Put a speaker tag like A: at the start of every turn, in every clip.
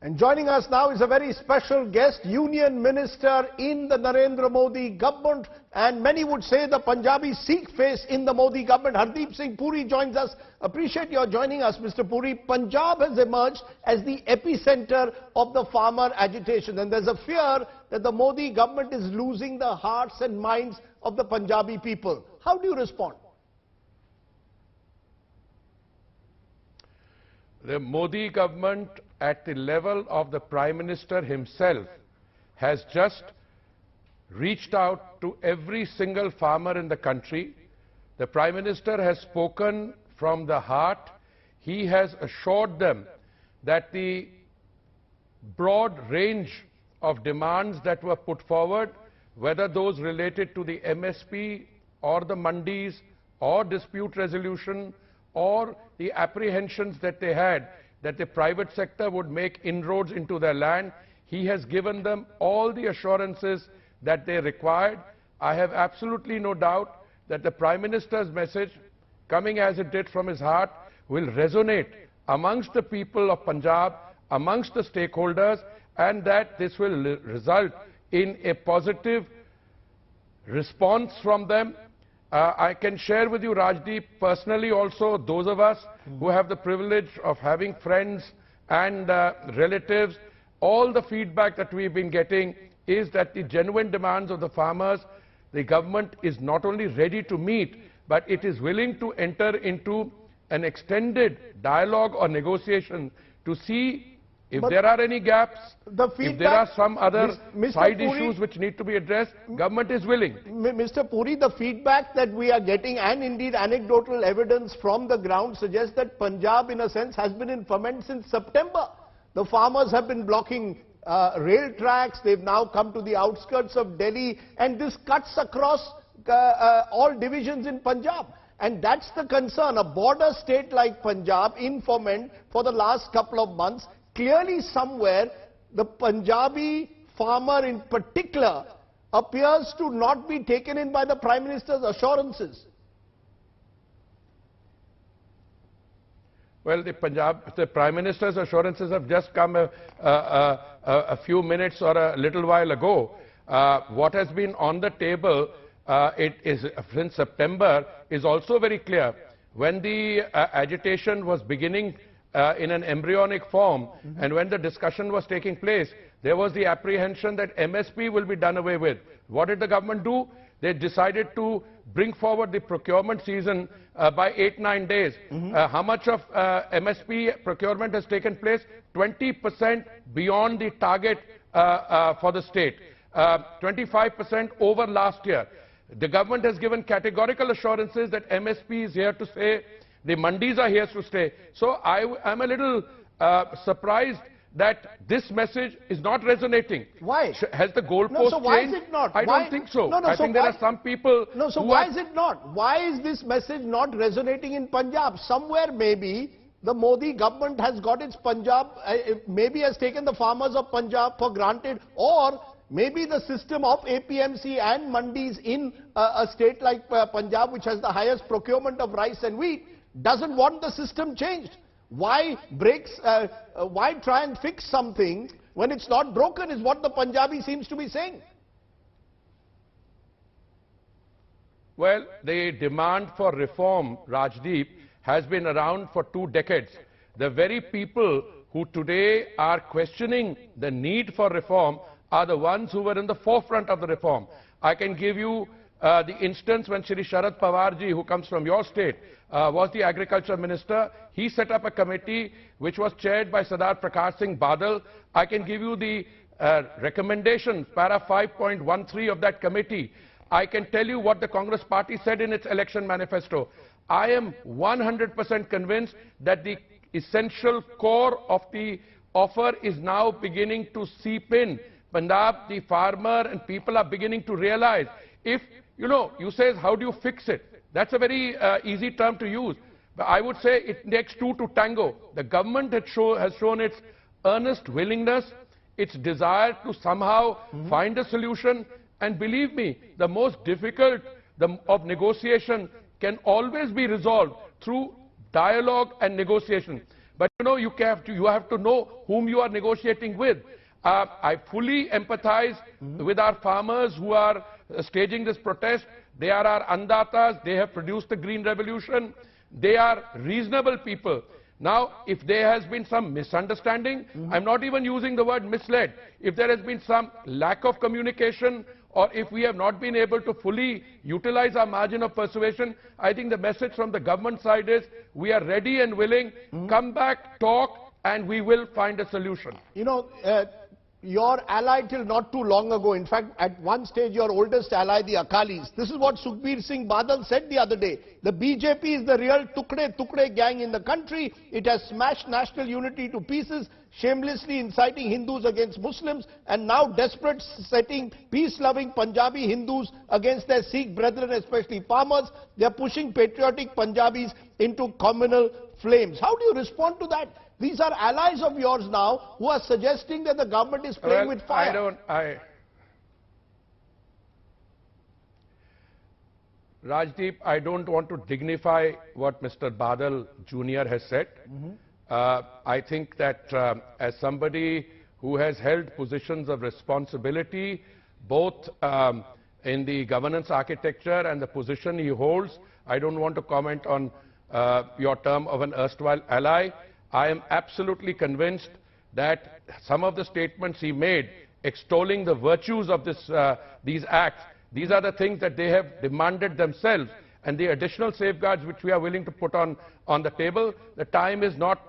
A: And joining us now is a very special guest, Union Minister in the Narendra Modi government, and many would say the Punjabi Sikh face in the Modi government. Hardeep Singh Puri joins us. Appreciate your joining us, Mr. Puri. Punjab has emerged as the epicenter of the farmer agitation, and there's a fear that the Modi government is losing the hearts and minds of the Punjabi people. How do you respond?
B: The Modi government, at the level of the Prime Minister himself, has just reached out to every single farmer in the country. The Prime Minister has spoken from the heart. He has assured them that the broad range of demands that were put forward, whether those related to the MSP or the mandis or dispute resolution or the apprehensions that they had that the private sector would make inroads into their land, he has given them all the assurances that they required. I have absolutely no doubt that the Prime Minister's message, coming as it did from his heart, will resonate amongst the people of Punjab, amongst the stakeholders, and that this will result in a positive response from them. I can share with you, Rajdeep, personally also, those of us who have the privilege of having friends and relatives, all the feedback that we've been getting is that the genuine demands of the farmers, the government is not only ready to meet, but it is willing to enter into an extended dialogue or negotiation to see if there are any gaps, if there are some other side issues which need to be addressed, government is willing.
A: Mr. Puri, the feedback that we are getting, and indeed anecdotal evidence from the ground, suggests that Punjab, in a sense, has been in ferment since September. The farmers have been blocking rail tracks. They've now come to the outskirts of Delhi, and this cuts across all divisions in Punjab. And that's the concern. A border state like Punjab in ferment for the last couple of months. Clearly somewhere, the Punjabi farmer in particular appears to not be taken in by the Prime Minister's assurances.
B: Well, the Prime Minister's assurances have just come a few minutes or a little while ago. What has been on the table since September is also very clear. When the agitation was beginning in an embryonic form, and when the discussion was taking place, there was the apprehension that MSP will be done away with. What did the government do? They decided to bring forward the procurement season by 8-9 days. How much of MSP procurement has taken place? 20% beyond the target for the state, 25% over last year. The government has given categorical assurances that MSP is here to stay. The mandis are here to stay. So I'm a little surprised that this message is not resonating.
A: Why?
B: Has the goalpost
A: so why
B: changed?
A: Is it not?
B: I don't think so. I think there are some people...
A: No, so why is it not? Why is this message not resonating in Punjab? Somewhere maybe the Modi government has got its Punjab, maybe has taken the farmers of Punjab for granted, or maybe the system of APMC and mandis in a state like Punjab, which has the highest procurement of rice and wheat, doesn't want the system changed. Why why try and fix something when it's not broken, is what the Punjabi seems to be saying.
B: Well, the demand for reform, Rajdeep, has been around for 2 decades. The very people who today are questioning the need for reform are the ones who were in the forefront of the reform. I can give you the instance when Shri Sharad Pawarji, who comes from your state, was the agriculture minister. He set up a committee which was chaired by Sardar Prakash Singh Badal. I can give you the recommendation, para 5.13 of that committee. I can tell you what the Congress party said in its election manifesto. I am 100% convinced that the essential core of the offer is now beginning to seep in. Punjab, the farmer and people are beginning to realize, if, you say, how do you fix it? That's a very easy term to use. But I would say it takes 2 to tango. The government has shown its earnest willingness, its desire to somehow find a solution. And believe me, the most difficult of negotiation can always be resolved through dialogue and negotiation. But you know, you have to know whom you are negotiating with. I fully empathize with our farmers who are staging this protest. They are our andatas. They have produced the Green Revolution. They are reasonable people. Now, if there has been some misunderstanding, I'm not even using the word misled. If there has been some lack of communication, or if we have not been able to fully utilize our margin of persuasion, I think the message from the government side is we are ready and willing. Come back, talk, and we will find a solution.
A: You know, your ally till not too long ago, in fact, at one stage, your oldest ally, the Akalis. This is what Sukhbir Singh Badal said the other day. The BJP is the real Tukde gang in the country. It has smashed national unity to pieces, shamelessly inciting Hindus against Muslims, and now desperate setting peace-loving Punjabi Hindus against their Sikh brethren, especially farmers. They are pushing patriotic Punjabis into communal flames. How do you respond to that? These are allies of yours now who are suggesting that the government is playing with fire.
B: Rajdeep, I don't want to dignify what Mr. Badal Jr. has said. I think that as somebody who has held positions of responsibility, both in the governance architecture and the position he holds, I don't want to comment on your term of an erstwhile ally. I am absolutely convinced that some of the statements he made, extolling the virtues of these acts, these are the things that they have demanded themselves, and the additional safeguards which we are willing to put on the table. The time is not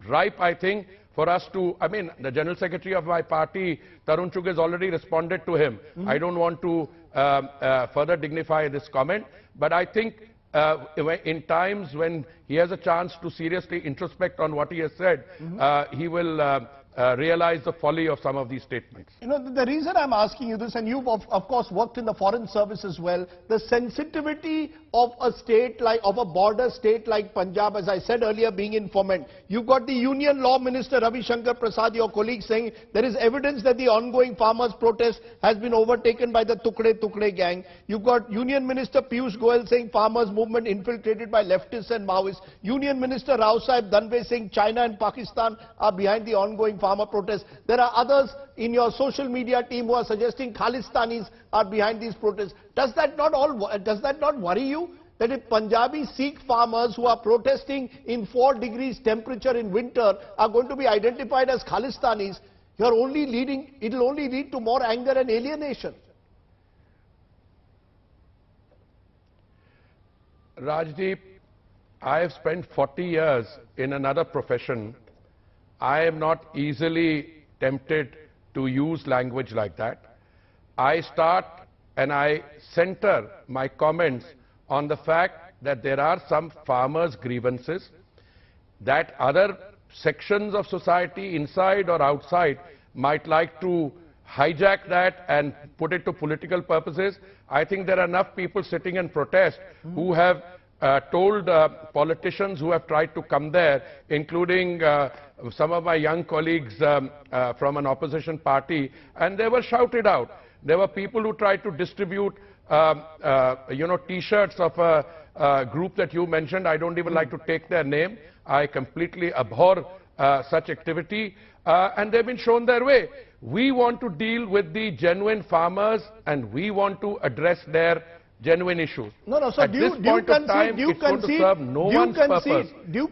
B: ripe, I think, for us to, I mean, the General Secretary of my party, Tarun Chugh, has already responded to him. I don't want to further dignify this comment, but I think in times when he has a chance to seriously introspect on what he has said, he will realize the folly of some of these statements.
A: You know, the reason I'm asking you this, and you've of course worked in the foreign service as well, the sensitivity of a state like, of a border state like Punjab, as I said earlier, being in ferment. You've got the Union Law Minister Ravi Shankar Prasad, your colleague, saying there is evidence that the ongoing farmers' protest has been overtaken by the Tukde gang. You've got Union Minister Piyush Goyal saying farmers' movement infiltrated by leftists and Maoists. Union Minister Rao Sahib Danve saying China and Pakistan are behind the ongoing farmer protests. There are others in your social media team who are suggesting Khalistanis are behind these protests. Does that not worry you? That if Punjabi Sikh farmers who are protesting in 4 degrees temperature in winter are going to be identified as Khalistanis, it will only lead to more anger and alienation.
B: Rajdeep, I have spent 40 years in another profession. I am not easily tempted to use language like that. I start and I center my comments on the fact that there are some farmers' grievances, that other sections of society, inside or outside, might like to hijack that and put it to political purposes. I think there are enough people sitting in protest who have told politicians who have tried to come there, including some of my young colleagues from an opposition party, and they were shouted out. There were people who tried to distribute T-shirts of a group that you mentioned. I don't even like to take their name. I completely abhor such activity, and they've been shown their way. We want to deal with the genuine farmers, and we want to address their genuine issues.
A: No, so do you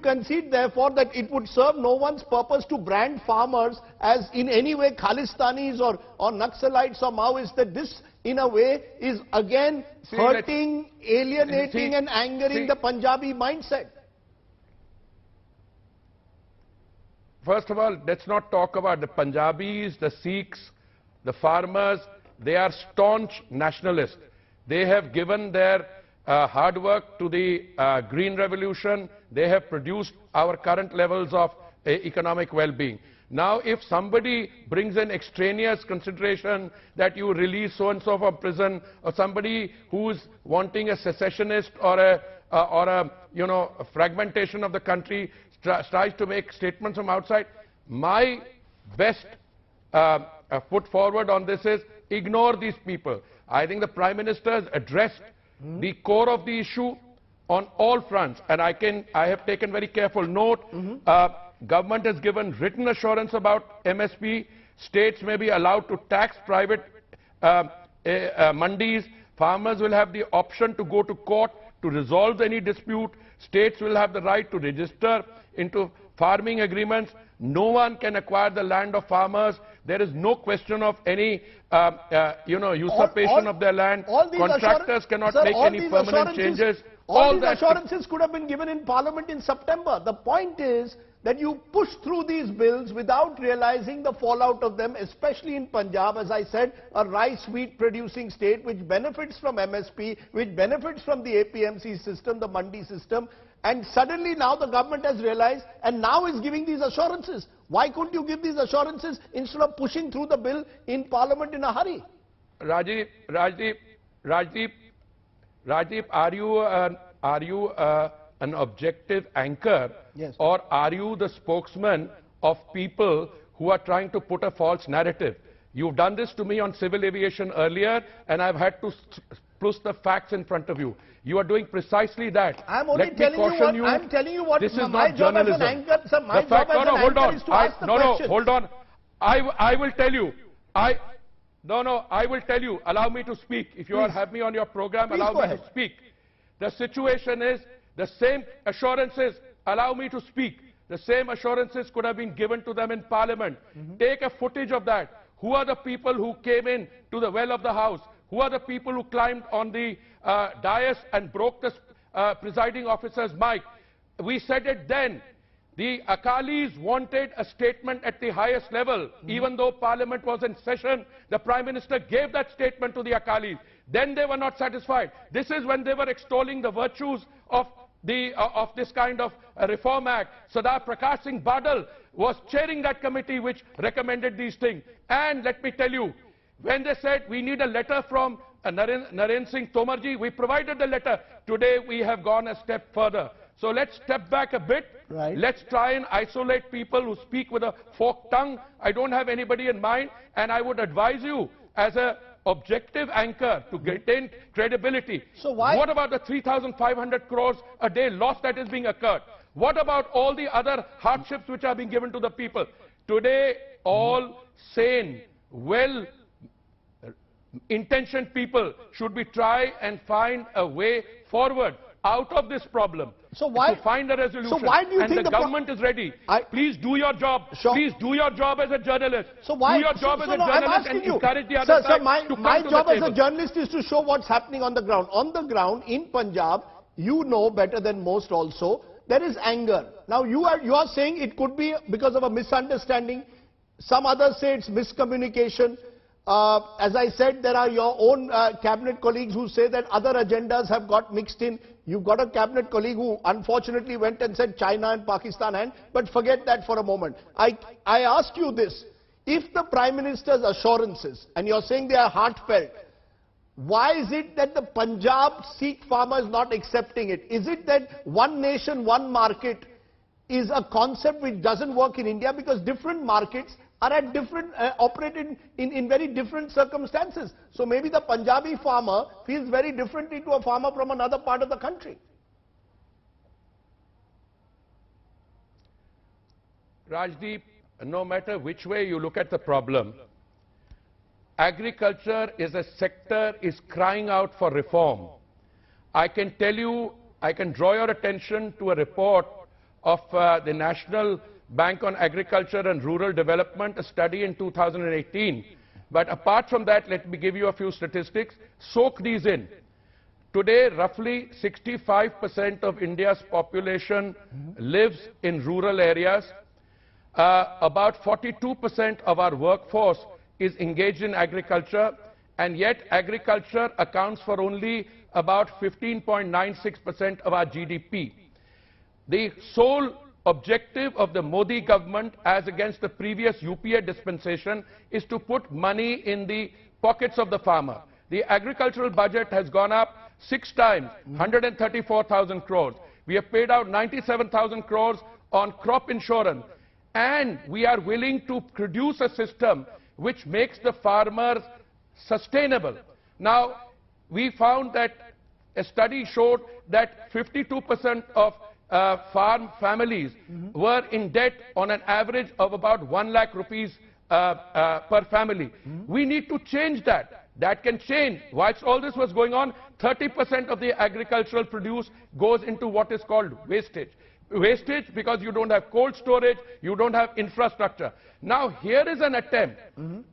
A: concede therefore that it would serve no one's purpose to brand farmers as in any way Khalistanis or Naxalites or Maoists, that this in a way is again hurting, alienating and angering the Punjabi mindset?
B: First of all, let's not talk about the Punjabis, the Sikhs, the farmers. They are staunch nationalists. They have given their hard work to the Green Revolution. They have produced our current levels of economic well-being. Now, if somebody brings an extraneous consideration that you release so-and-so from prison, or somebody who's wanting a secessionist or a fragmentation of the country tries to make statements from outside, my best foot forward on this is ignore these people. I think the Prime Minister has addressed the core of the issue on all fronts, and I have taken very careful note. Government has given written assurance about MSP. States may be allowed to tax private mandis. Farmers will have the option to go to court to resolve any dispute. States will have the right to register into farming agreements. No one can acquire the land of farmers. There is no question of any, usurpation of their land. Contractors cannot make any permanent changes.
A: All these assurances could have been given in Parliament in September. The point is that you push through these bills without realizing the fallout of them, especially in Punjab, as I said, a rice wheat producing state which benefits from MSP, which benefits from the APMC system, the Mandi system. And suddenly now the government has realized and now is giving these assurances. Why couldn't you give these assurances instead of pushing through the bill in Parliament in a hurry?
B: Rajdip, are you an objective anchor?
A: Yes.
B: Or are you the spokesman of people who are trying to put a false narrative? You've done this to me on civil aviation earlier, and I've had to plus the facts in front of you. You are doing precisely that.
A: I'm only telling you what, I'm telling you what
B: this is
A: my
B: not
A: job
B: journalism.
A: as an anchor, sir, my job as an anchor is to ask the questions.
B: Hold on. I will tell you. I will tell you. Allow me to speak. If you have me on your program, allow me to speak. The situation is the same assurances. Allow me to speak. The same assurances could have been given to them in Parliament. Take a footage of that. Who are the people who came in to the well of the House? Who are the people who climbed on the dais and broke the presiding officer's mic? We said it then. The Akalis wanted a statement at the highest level. Even though Parliament was in session, the Prime Minister gave that statement to the Akalis. Then they were not satisfied. This is when they were extolling the virtues of this kind of Reform Act. Sardar Prakash Singh Badal was chairing that committee which recommended these things. And let me tell you, when they said we need a letter from Narendra Singh Tomarji, we provided the letter. Today we have gone a step further. So let's step back a bit.
A: Right.
B: Let's try and isolate people who speak with a forked tongue. I don't have anybody in mind, and I would advise you as an objective anchor to gain credibility.
A: So why?
B: What about the 3,500 crores a day loss that is being occurred? What about all the other hardships which are being given to the people? Today, all sane, well-intentioned people should be try and find a way forward out of this problem.
A: So why
B: to find a resolution?
A: So why do you think
B: the government is ready? Please do your job.
A: Sure.
B: Please do your job as a journalist.
A: So why?
B: Do your job as a journalist and encourage the other
A: Sir,
B: side
A: my
B: to come
A: my
B: to
A: job
B: the
A: as
B: table.
A: a journalist is to show what's happening on the ground. On the ground in Punjab, you know better than most also, there is anger. Now you are saying it could be because of a misunderstanding. Some others say it's miscommunication. As I said, there are your own cabinet colleagues who say that other agendas have got mixed in. You've got a cabinet colleague who unfortunately went and said China and Pakistan, but forget that for a moment. I ask you this. If the Prime Minister's assurances, and you're saying they are heartfelt, why is it that the Punjab Sikh farmer is not accepting it? Is it that one nation, one market is a concept which doesn't work in India because different markets are at different, operated in very different circumstances. So maybe the Punjabi farmer feels very differently to a farmer from another part of the country.
B: Rajdeep, no matter which way you look at the problem, agriculture is a sector is crying out for reform. I can tell you, I can draw your attention to a report of the National Bank on Agriculture and Rural Development, a study in 2018. But apart from that, let me give you a few statistics. Soak these in. Today, roughly 65% of India's population lives in rural areas. About 42% of our workforce is engaged in agriculture, and yet agriculture accounts for only about 15.96% of our GDP. The sole objective of the Modi government, as against the previous UPA dispensation, is to put money in the pockets of the farmer. The agricultural budget has gone up 6 times, 134,000 crores. We have paid out 97,000 crores on crop insurance. And we are willing to produce a system which makes the farmers sustainable. Now, we found that a study showed that 52% of farm families were in debt on an average of about 1 lakh rupees per family. We need to change that. That can change. Whilst all this was going on, 30% of the agricultural produce goes into what is called wastage. Wastage because you don't have cold storage, you don't have infrastructure. Now here is an attempt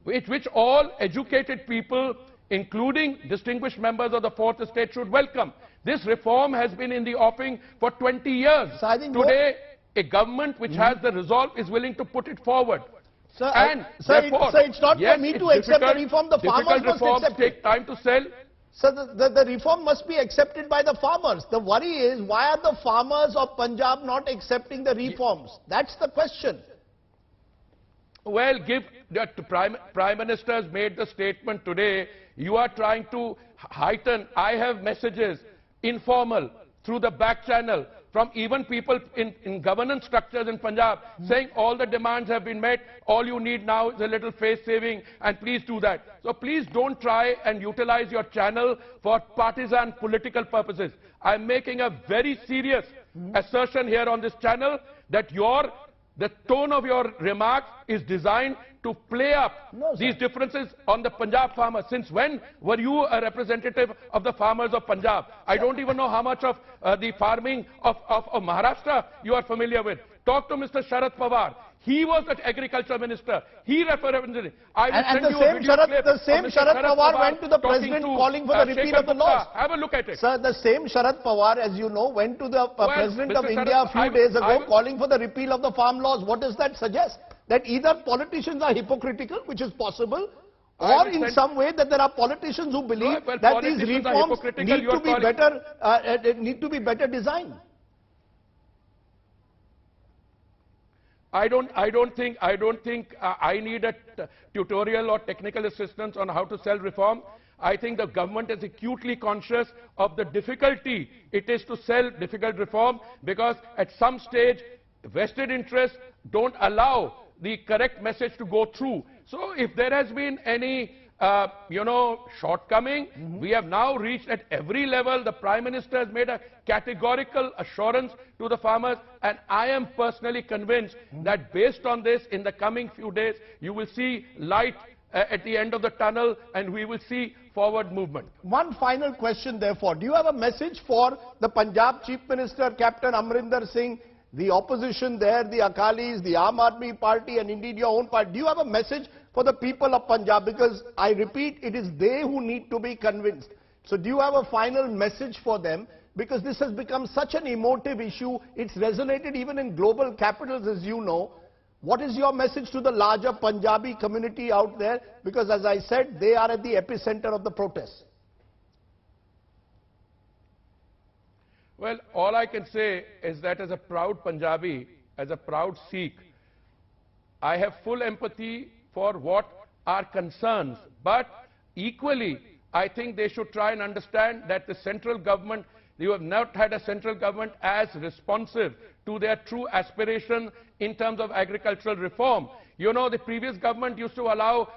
B: which all educated people, including distinguished members of the Fourth Estate, should welcome. This reform has been in the offing for 20 years.
A: So I think
B: today, a government which has the resolve is willing to put it forward.
A: Sir,
B: Therefore,
A: it's not
B: yes,
A: for me to accept the reform. The farmers must accept it.
B: take time to sell.
A: So the reform must be accepted by the farmers. The worry is, why are the farmers of Punjab not accepting the reforms? That's the question.
B: Well, give that Prime Minister has made the statement today. You are trying to heighten. I have messages, informal, through the back channel, from even people in governance structures in Punjab, saying all the demands have been met, all you need now is a little face saving, and please do that. So please don't try and utilize your channel for partisan political purposes. I'm making a very serious assertion here on this channel that the tone of your remarks is designed to play up these differences on the Punjab farmers. Since when were you a representative of the farmers of Punjab? I don't even know how much of the farming of Maharashtra you are familiar with. Talk to Mr. Sharad Pawar. He was the agriculture minister. He represented it.
A: The same Sharad Pawar went to the president calling for the repeal of the laws.
B: Have a look at it.
A: Sir, the same Sharad Pawar, as you know, went to the president of India a few days ago calling for the repeal of the farm laws. What does that suggest? That either politicians are hypocritical, which is possible, or in some way that there are politicians who believe that these reforms need to be better designed.
B: I don't think I need a tutorial or technical assistance on how to sell reform. I think the government is acutely conscious of the difficulty it is to sell difficult reform, because at some stage vested interests don't allow the correct message to go through. So if there has been any shortcoming, we have now reached at every level. The Prime Minister has made a categorical assurance to the farmers, and I am personally convinced that based on this, in the coming few days, you will see light at the end of the tunnel, and we will see forward movement.
A: One final question, therefore. Do you have a message for the Punjab Chief Minister, Captain Amrinder Singh, the opposition there, the Akalis, the Aam Aadmi Party, and indeed your own party? Do you have a message for the people of Punjab? Because I repeat, it is they who need to be convinced. So do you have a final message for them? Because this has become such an emotive issue. It's resonated even in global capitals, as you know. What is your message to the larger Punjabi community out there? Because as I said, they are at the epicenter of the protests.
B: Well, all I can say is that as a proud Punjabi, as a proud Sikh, I have full empathy for what are concerns. But equally, I think they should try and understand that the central government, you have not had a central government as responsive to their true aspiration in terms of agricultural reform. You know, the previous government used to allow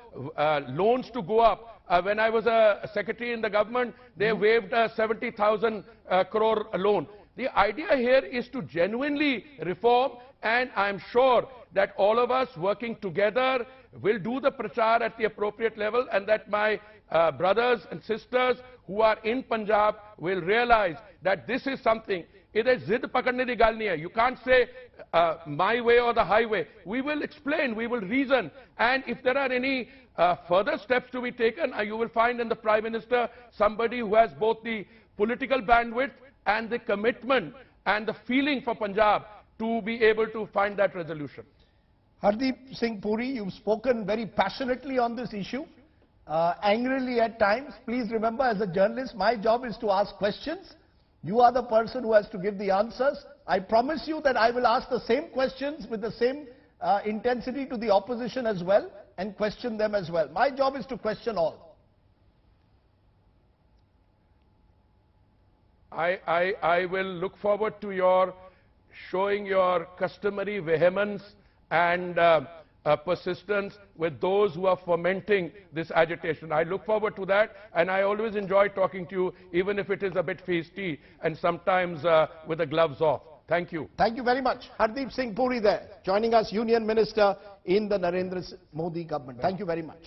B: loans to go up. When I was a secretary in the government, they waived a 70,000 crore loan. The idea here is to genuinely reform, and I'm sure that all of us working together will do the prachar at the appropriate level, and that my brothers and sisters who are in Punjab will realize that this is something. It is zid pakadne di gal nahi hai. You can't say my way or the highway. We will explain, we will reason, and if there are any further steps to be taken, you will find in the Prime Minister somebody who has both the political bandwidth and the commitment and the feeling for Punjab to be able to find that resolution.
A: Hardeep Singh Puri, you've spoken very passionately on this issue, angrily at times. Please remember, as a journalist, my job is to ask questions. You are the person who has to give the answers. I promise you that I will ask the same questions with the same intensity to the opposition as well, and question them as well. My job is to question all.
B: I will look forward to your showing your customary vehemence and persistence with those who are fomenting this agitation. I look forward to that, and I always enjoy talking to you, even if it is a bit feisty and sometimes with the gloves off. Thank you.
A: Thank you very much. Hardeep Singh Puri there, joining us, Union Minister in the Narendra Modi government. Thank you very much.